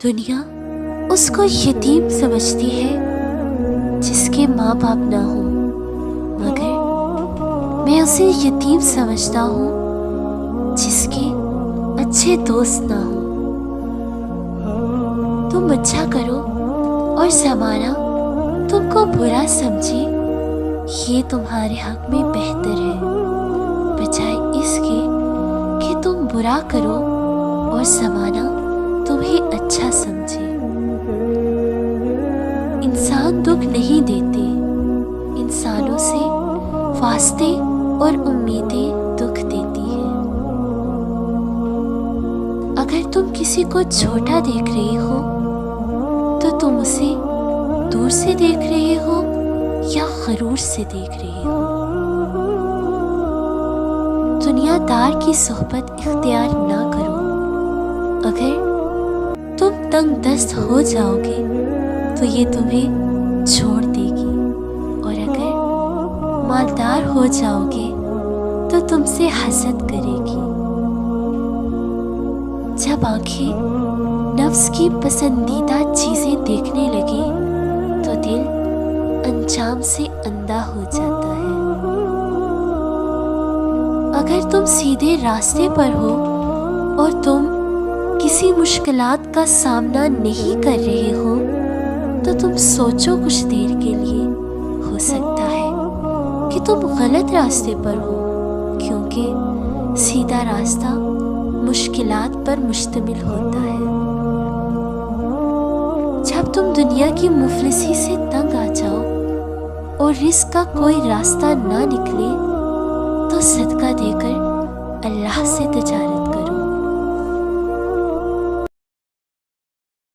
دنیا اس کو یتیم سمجھتی ہے جس کے ماں باپ نہ ہوں، مگر میں اسے یتیم سمجھتا ہوں جس کے اچھے دوست نہ ہوں۔ تم اچھا کرو اور زمانہ تم کو برا سمجھے، یہ تمہارے حق میں بہتر ہے، بجائے اس کے کہ تم برا کرو اور زمانہ تمہیں اچھا سمجھے۔ انسان دکھ نہیں دیتے، انسانوں سے واسطے اور امیدیں دکھ دیتی ہیں۔ اگر تم کسی کو چھوٹا دیکھ رہے ہو تو تم اسے دور سے دیکھ رہے ہو یا غرور سے دیکھ رہے ہو۔ دنیا دار کی صحبت اختیار نہ کرو، اگر تم تنگ دست ہو جاؤ گے تو یہ تمہیں چھوڑ دے گی، اور اگر مالدار ہو جاؤ گے تو تم سے حسد کرے گی۔ جب آنکھیں نفس کی پسندیدہ چیزیں دیکھنے لگے تو دل انجام سے اندھا ہو جاتا ہے۔ اگر تم سیدھے راستے پر ہو اور تم کسی مشکلات کا سامنا نہیں کر رہے ہو تو تم سوچو کچھ دیر کے لیے، ہو سکتا ہے کہ تم غلط راستے پر ہو، کیونکہ سیدھا راستہ مشکلات پر مشتمل ہوتا ہے۔ جب تم دنیا کی مفلسی سے تنگ آ جاؤ اور رزق کا کوئی راستہ نہ نکلے تو صدقہ دے کر اللہ سے تجارت